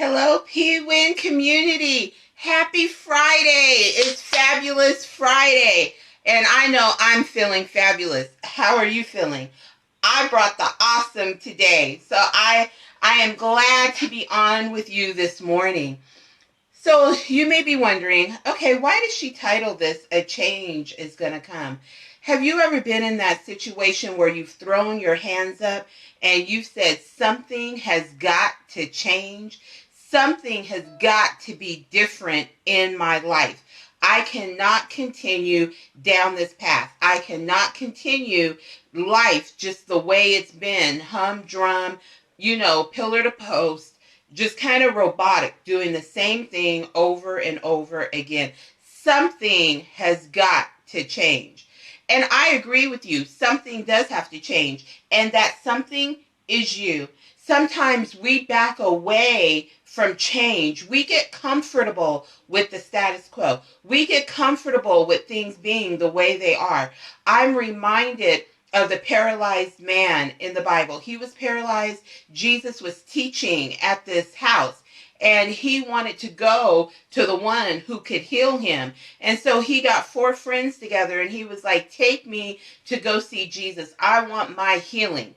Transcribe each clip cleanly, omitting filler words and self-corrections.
Hello, PWin community. Happy Friday. It's Fabulous Friday. And I know I'm feeling fabulous. How are you feeling? I brought the awesome today. So I am glad to be on with you this morning. So you may be wondering, okay, why does she title this A Change is Gonna Come? Have you ever been in that situation where you've thrown your hands up and you've said something has got to change? Something has got to be different in my life. I cannot continue down this path. I cannot continue life just the way it's been, humdrum, pillar to post, just kind of robotic, doing the same thing over and over again. Something has got to change. And I agree with you. Something does have to change. And that something is you. Sometimes we back away from change. We get comfortable with the status quo. We get comfortable with things being the way they are. I'm reminded of the paralyzed man in the Bible. He was paralyzed. Jesus was teaching at this house, and he wanted to go to the one who could heal him. And so he got 4 friends together, and he was like, take me to go see Jesus. I want my healing.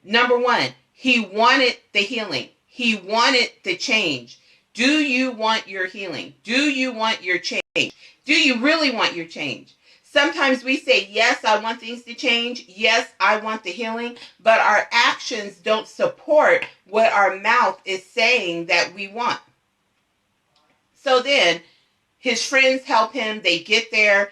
Number 1, he wanted the healing. He wanted the change. Do you want your healing? Do you want your change? Do you really want your change? Sometimes we say, yes, I want things to change. Yes, I want the healing. But our actions don't support what our mouth is saying that we want. So then his friends help him. They get there.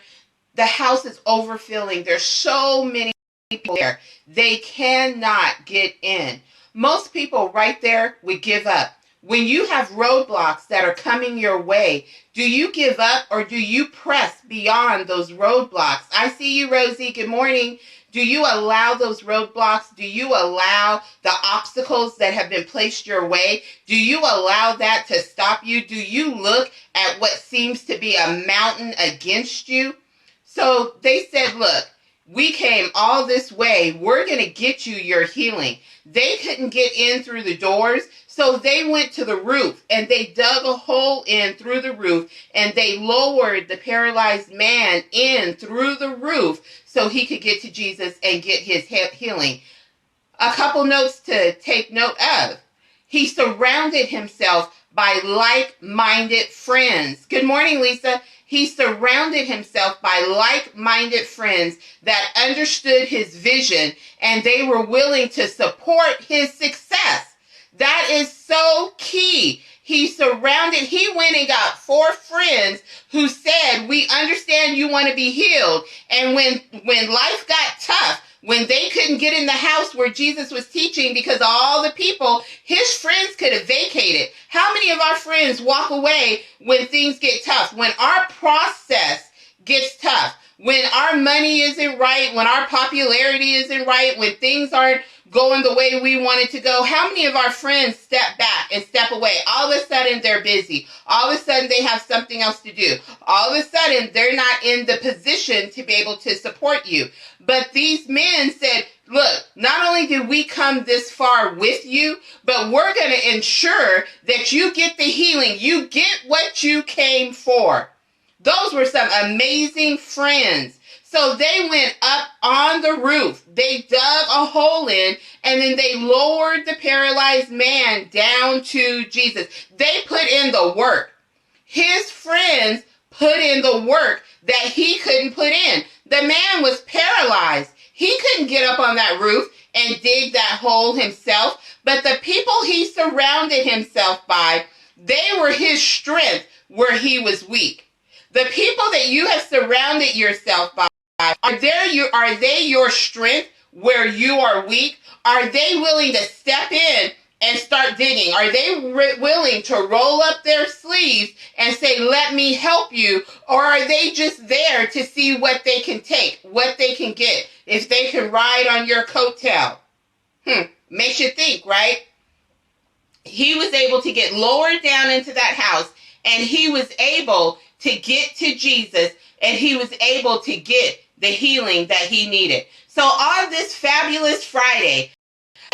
The house is overfilling. There's so many people there. They cannot get in. Most people right there would give up. When you have roadblocks that are coming your way, do you give up or do you press beyond those roadblocks? I see you, Rosie. Good morning. Do you allow those roadblocks? Do you allow the obstacles that have been placed your way? Do you allow that to stop you? Do you look at what seems to be a mountain against you? So they said, look, we came all this way. We're going to get you your healing. They couldn't get in through the doors, so they went to the roof and they dug a hole in through the roof and they lowered the paralyzed man in through the roof so he could get to Jesus and get his healing. A couple notes to take note of. He surrounded himself by like-minded friends. Good morning, Lisa. He surrounded himself by like-minded friends that understood his vision and they were willing to support his success. That is so key. He went and got 4 friends who said, we understand you want to be healed. And when life got tough, when they couldn't get in the house where Jesus was teaching because of all the people, his friends could have vacated. How many of our friends walk away when things get tough? When our process gets tough, when our money isn't right, when our popularity isn't right, when things aren't going the way we want it to go, how many of our friends step back and step away? All of a sudden they're busy. All of a sudden they have something else to do. All of a sudden they're not in the position to be able to support you. But these men said, look, not only did we come this far with you, but we're going to ensure that you get the healing. You get what you came for. Those were some amazing friends. So they went up on the roof. They dug a hole in, and then they lowered the paralyzed man down to Jesus. They put in the work. His friends put in the work that he couldn't put in. The man was paralyzed. He couldn't get up on that roof and dig that hole himself. But the people he surrounded himself by, they were his strength where he was weak. The people that you have surrounded yourself by, are they your strength where you are weak? Are they willing to step in and start digging? Are they willing to roll up their sleeves and say, let me help you? Or are they just there to see what they can take, what they can get, if they can ride on your coattail? Makes you think, right? He was able to get lowered down into that house, and he was able to get to Jesus, and he was able to get the healing that he needed. So on this fabulous Friday,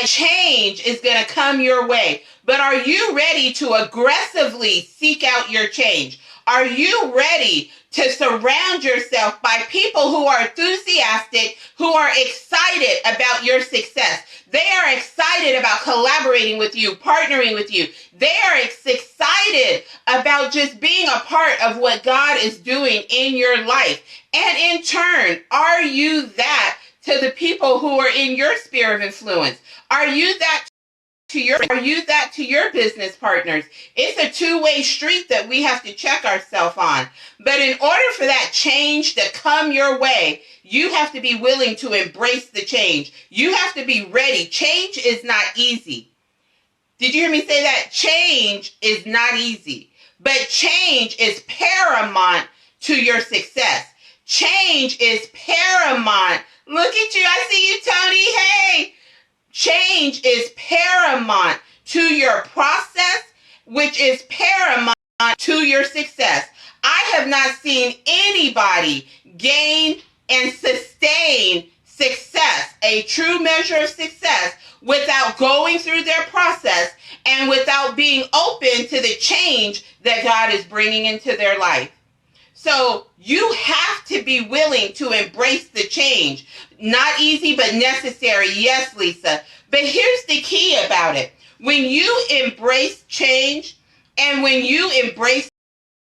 change is going to come your way. But are you ready to aggressively seek out your change? Are you ready to surround yourself by people who are enthusiastic, who are excited about your success? They are excited about collaborating with you, partnering with you. They are excited about just being a part of what God is doing in your life. And in turn, are you that to the people who are in your sphere of influence? Are you that to your business partners? It's a two-way street that we have to check ourselves on. But in order for that change to come your way, you have to be willing to embrace the change. You have to be ready. Change is not easy. Did you hear me say that? Change is not easy. But change is paramount to your success. Change is paramount. Look at you. I see you, Tony. Hey. Change is paramount to your process, which is paramount to your success. I have not seen anybody gain and sustain success, a true measure of success, without going through their process and without being open to the change that God is bringing into their life. So you have to be willing to embrace the change. Not easy, but necessary. Yes, Lisa. But here's the key about it. When you embrace change and when you embrace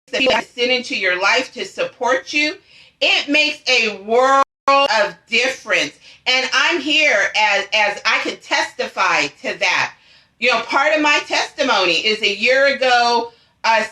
the people that sit into your life to support you, it makes a world of difference. And I'm here as I can testify to that. You know, part of my testimony is a year ago,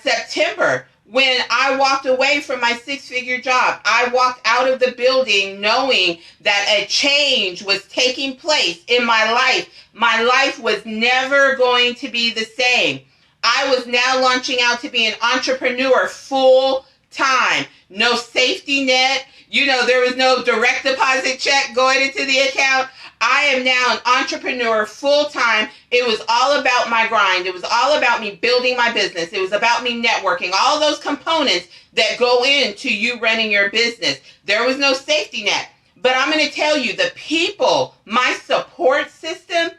September, when I walked away from my six-figure job. I walked out of the building knowing that a change was taking place in my life. My life was never going to be the same. I was now launching out to be an entrepreneur full time. No safety net. You know, there was no direct deposit check going into the account. I am now an entrepreneur full time. It was all about my grind. It was all about me building my business. It was about me networking. All those components that go into you running your business. There was no safety net. But I'm going to tell you, the people, my support system,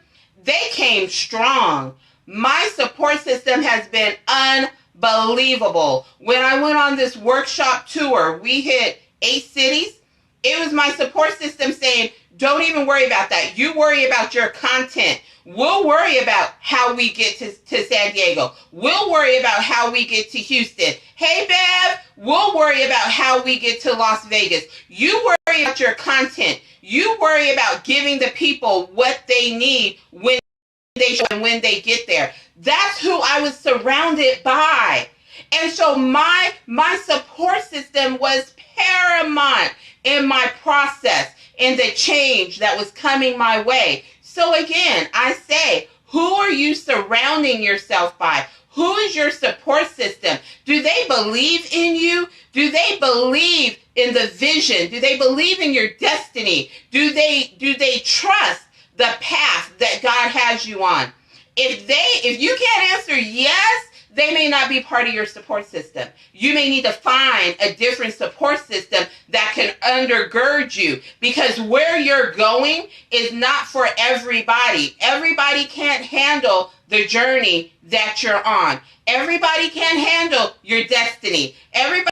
they came strong. My support system has been unbelievable. When I went on this workshop tour, we hit 8 cities. It was my support system saying, don't even worry about that. You worry about your content. We'll worry about how we get to San Diego. We'll worry about how we get to Houston. Hey, Bev, we'll worry about how we get to Las Vegas. You worry about your content. You worry about giving the people what they need when they get there. That's who I was surrounded by. And so my support system was paramount in my process, in the change that was coming my way. So again, I say, who are you surrounding yourself by? Who is your support system? Do they believe in you? Do they believe in the vision? Do they believe in your destiny? Do they trust the path that God has you on? If you can't answer yes, they may not be part of your support system. You may need to find a different support system that can undergird you, because where you're going is not for everybody. Everybody can't handle the journey that you're on. Everybody can't handle your destiny. Everybody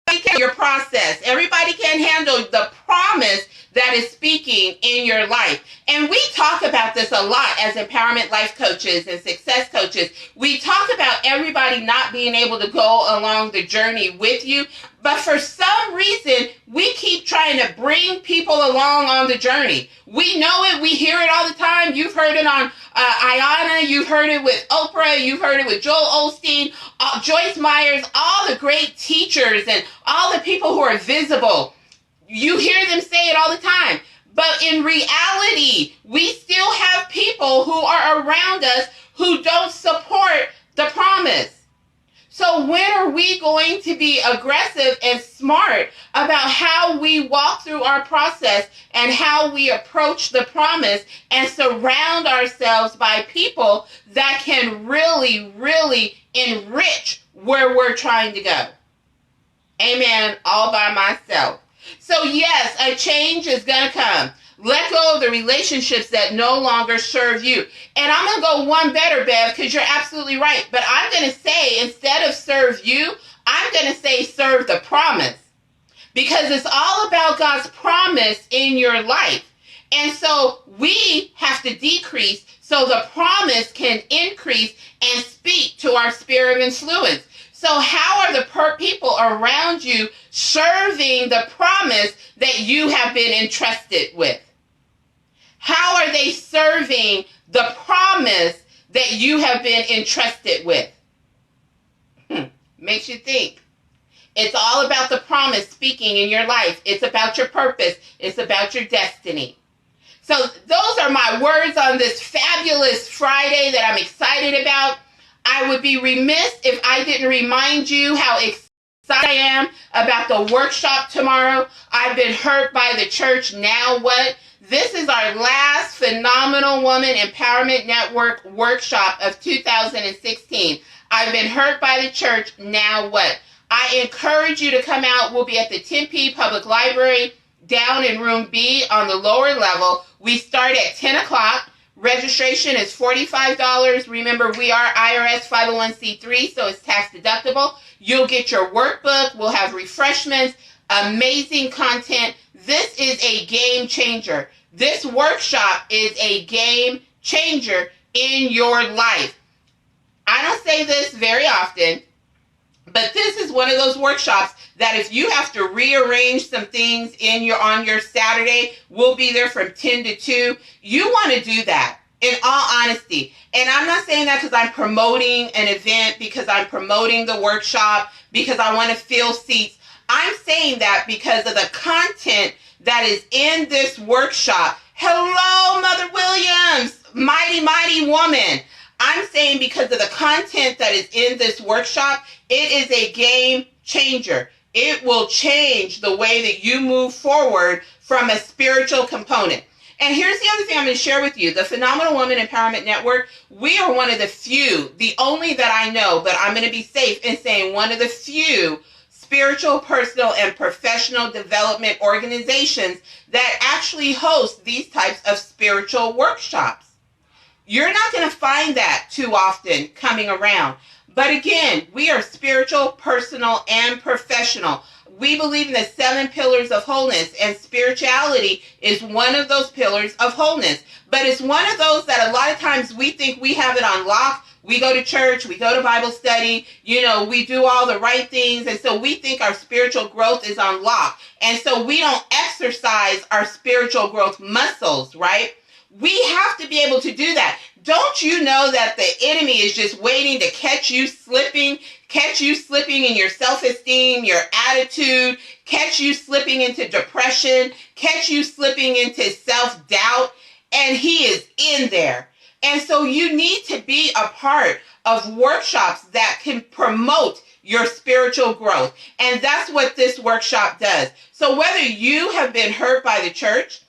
can't handle your process. Everybody can't handle the promise that is speaking in your life. And we talk about this a lot as empowerment life coaches and success coaches. We talk about everybody not being able to go along the journey with you, but for some reason, we keep trying to bring people along on the journey. We know it. We hear it all the time. You've heard it on Ayanna. You've heard it with Oprah. You've heard it with Joel Osteen, Joyce Myers, all the great teachers and all the people who are visible. You hear them say it all the time. But in reality, we still have people who are around us who don't support the promise. So when are we going to be aggressive and smart about how we walk through our process and how we approach the promise and surround ourselves by people that can really, really enrich where we're trying to go? Amen. All by myself. So yes, a change is going to come. Let go of the relationships that no longer serve you. And I'm going to go one better, Bev, because you're absolutely right. But I'm going to say, instead of serve you, I'm going to say serve the promise. Because it's all about God's promise in your life. And so we have to decrease so the promise can increase and speak to our sphere of influence. So how are the people around you serving the promise that you have been entrusted with? How are they serving the promise that you have been entrusted with? Makes you think. It's all about the promise speaking in your life. It's about your purpose. It's about your destiny. So those are my words on this fabulous Friday that I'm excited about. I would be remiss if I didn't remind you how excited I am about the workshop tomorrow. I've been hurt by the church. Now what? This is our last Phenomenal Woman Empowerment Network workshop of 2016. I've been hurt by the church. Now what? I encourage you to come out. We'll be at the Tempe Public Library down in room B on the lower level. We start at 10 o'clock. Registration is $45. Remember, we are IRS 501c3, so it's tax deductible. You'll get your workbook. We'll have refreshments, amazing content. This is a game changer. This workshop is a game changer in your life. I don't say this very often, but this is one of those workshops that if you have to rearrange some things on your Saturday, we'll be there from 10 to 2. You want to do that, in all honesty. And I'm not saying that because I'm promoting an event, because I'm promoting the workshop, because I want to fill seats. I'm saying that because of the content that is in this workshop. Hello, Mother Williams, mighty, mighty woman. I'm saying because of the content that is in this workshop, it is a game changer. It will change the way that you move forward from a spiritual component. And here's the other thing I'm going to share with you. The Phenomenal Woman Empowerment Network, we are one of the few, the only that I know, but I'm going to be safe in saying one of the few spiritual, personal, and professional development organizations that actually host these types of spiritual workshops. You're not going to find that too often coming around. But again, we are spiritual, personal, and professional. We believe in the 7 pillars of wholeness, and spirituality is one of those pillars of wholeness. But it's one of those that a lot of times we think we have it on lock. We go to church, we go to Bible study, we do all the right things. And so we think our spiritual growth is on lock. And so we don't exercise our spiritual growth muscles, right? We have to be able to do that. Don't you know that the enemy is just waiting to catch you slipping in your self-esteem, your attitude, catch you slipping into depression, catch you slipping into self-doubt, and he is in there. And so you need to be a part of workshops that can promote your spiritual growth. And that's what this workshop does. So whether you have been hurt by the church,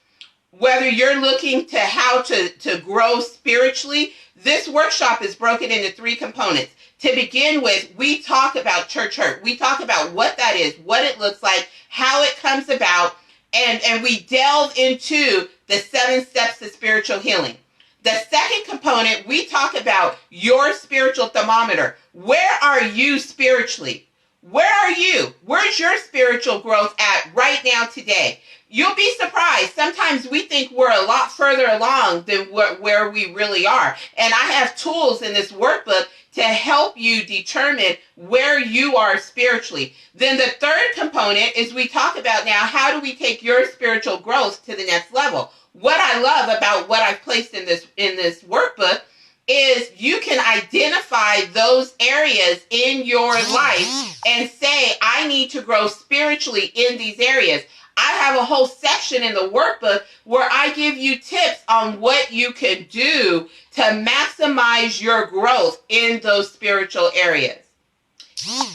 whether you're looking to how to grow spiritually, this workshop is broken into 3 components. To begin with, we talk about church hurt. We talk about what that is, what it looks like, how it comes about, and we delve into the 7 steps to spiritual healing. The second component, we talk about your spiritual thermometer. Where are you spiritually? Where are you? Where's your spiritual growth at right now today? You'll be surprised. Sometimes we think we're a lot further along than where we really are. And I have tools in this workbook to help you determine where you are spiritually. Then the third component is we talk about now, how do we take your spiritual growth to the next level? What I love about what I've placed in this workbook is you can identify those areas in your life and say, I need to grow spiritually in these areas. I have a whole section in the workbook where I give you tips on what you can do to maximize your growth in those spiritual areas.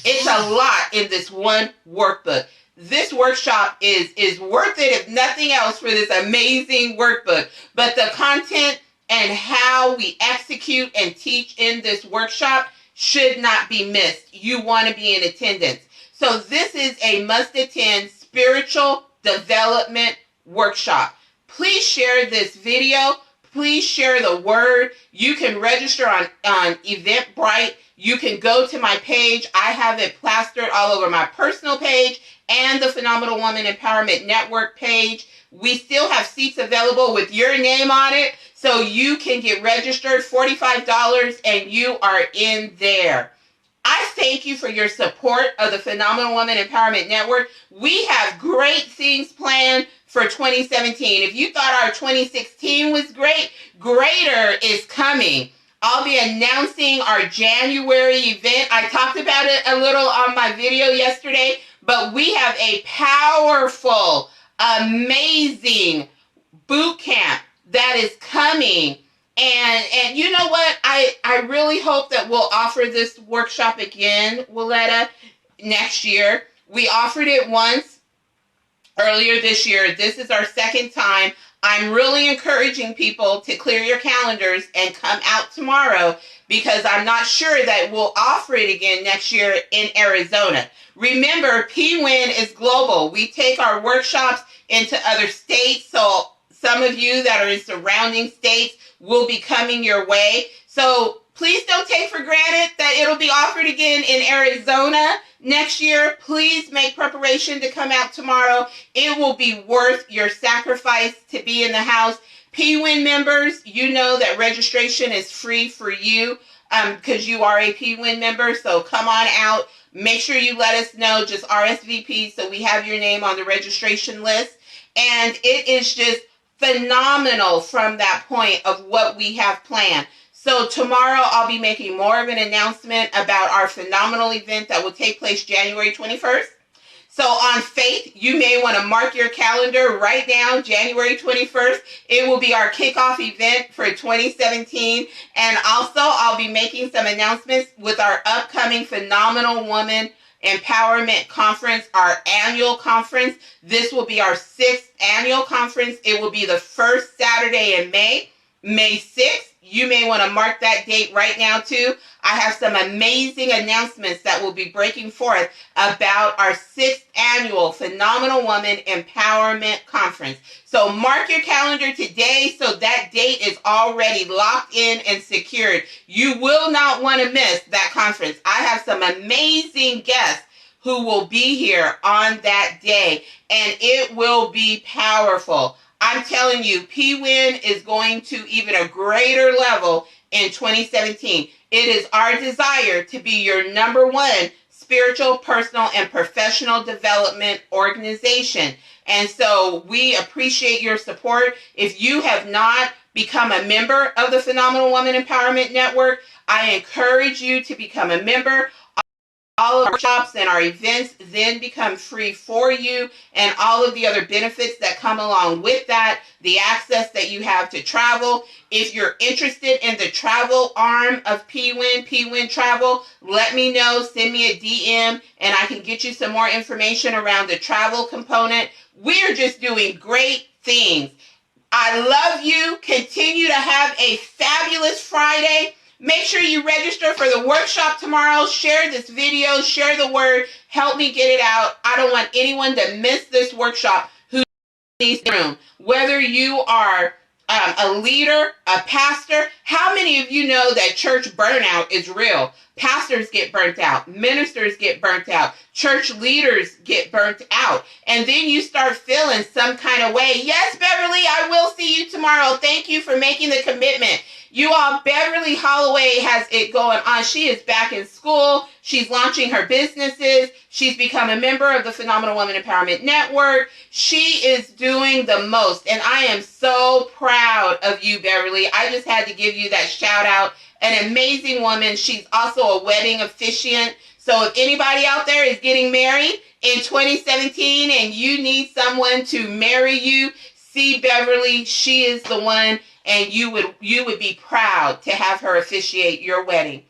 It's a lot in this one workbook. This workshop is worth it, if nothing else, for this amazing workbook. But the content and how we execute and teach in this workshop should not be missed. You want to be in attendance. So this is a must-attend spiritual development workshop. please share this video. Please share the word. You can register on Eventbrite. You can go to my page. I have it plastered all over my personal page and the Phenomenal Woman Empowerment Network page. We still have seats available with your name on it, so you can get registered, $45, and you are in there. I thank you for your support of the Phenomenal Woman Empowerment Network. We have great things planned for 2017. If you thought our 2016 was great, greater is coming. I'll be announcing our January event. I talked about it a little on my video yesterday, but we have a powerful, amazing boot camp that is coming. And you know what? I really hope that we'll offer this workshop again, Willetta, next year. We offered it once earlier this year. This is our second time. I'm really encouraging people to clear your calendars and come out tomorrow, because I'm not sure that we'll offer it again next year in Arizona. Remember, PWin is global. We take our workshops into other states, so some of you that are in surrounding states will be coming your way. So please don't take for granted that it'll be offered again in Arizona next year. Please make preparation to come out tomorrow. It will be worth your sacrifice to be in the house. PWin members, you know that registration is free for you because you are a PWin member. So come on out. Make sure you let us know. Just RSVP so we have your name on the registration list. And it is just phenomenal from that point of what we have planned. So tomorrow I'll be making more of an announcement about our phenomenal event that will take place January 21st. So on faith, you may want to mark your calendar right now, January 21st. It will be our kickoff event for 2017. And also I'll be making some announcements with our upcoming Phenomenal Woman Empowerment Conference, our annual conference. This will be our 6th annual conference. It will be the first Saturday in May, May 6th. You may want to mark that date right now too. I have some amazing announcements that will be breaking forth about our 6th annual Phenomenal Woman Empowerment Conference. So mark your calendar today so that date is already locked in and secured. You will not want to miss that conference. I have some amazing guests who will be here on that day, and it will be powerful. I'm telling you, PWin is going to even a greater level in 2017. It is our desire to be your #1 spiritual, personal, and professional development organization. And so we appreciate your support. If you have not become a member of the Phenomenal Woman Empowerment Network, I encourage you to become a member. All of our workshops and our events then become free for you, and all of the other benefits that come along with that, the access that you have to travel. If you're interested in the travel arm of PWin Travel, let me know. Send me a DM and I can get you some more information around the travel component. We're just doing great things. I love you. Continue to have a fabulous Friday. Make sure you register for the workshop tomorrow. Share this video, share the word, help me get it out. I don't want anyone to miss this workshop who needs the room. Whether you are a leader, a pastor, how many of you know that church burnout is real? Pastors get burnt out, ministers get burnt out, church leaders get burnt out, and then you start feeling some kind of way. Yes, Beverly, I will see you tomorrow. Thank you for making the commitment. You all, Beverly Holloway has it going on. She is back in school. She's launching her businesses. She's become a member of the Phenomenal Woman Empowerment Network. She is doing the most, and I am so proud of you, Beverly. I just had to give you that shout out. An amazing woman. She's also a wedding officiant. So if anybody out there is getting married in 2017 and you need someone to marry you, see Beverly. She is the one, and you would be proud to have her officiate your wedding.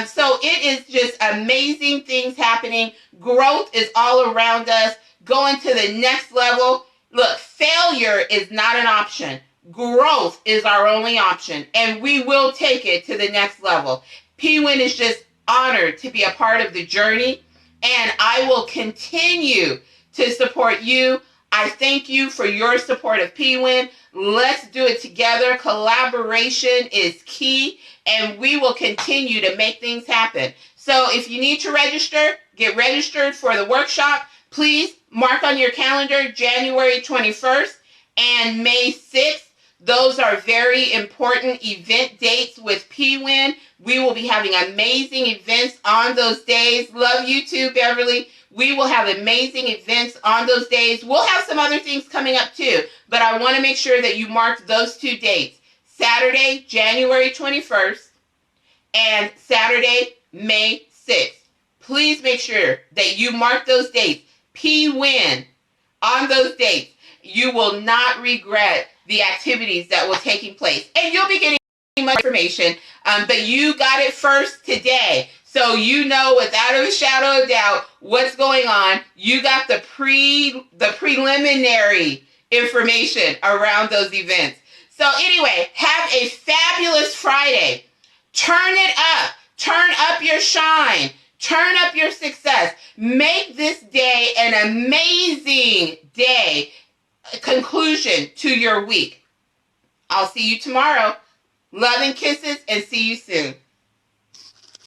So it is just amazing things happening. Growth is all around us. Going to the next level. Look, failure is not an option. Growth is our only option, and we will take it to the next level. PWin is just honored to be a part of the journey, and I will continue to support you. I thank you for your support of PWin. Let's do it together. Collaboration is key, and we will continue to make things happen. So if you need to register, get registered for the workshop. Please mark on your calendar January 21st and May 6th. Those are very important event dates with PWin. We will be having amazing events on those days. Love you too, Beverly. We will have amazing events on those days. We'll have some other things coming up too, but I want to make sure that you mark those 2 dates. Saturday, January 21st, and Saturday, May 6th. Please make sure that you mark those dates. PWin on those dates. You will not regret the activities that will taking place. And you'll be getting much information, but you got it first today. So you know without a shadow of doubt what's going on. You got the preliminary information around those events. So anyway, have a fabulous Friday. Turn it up. Turn up your shine. Turn up your success. Make this day an amazing day. Conclusion to your week. I'll see you tomorrow. Love and kisses, and see you soon.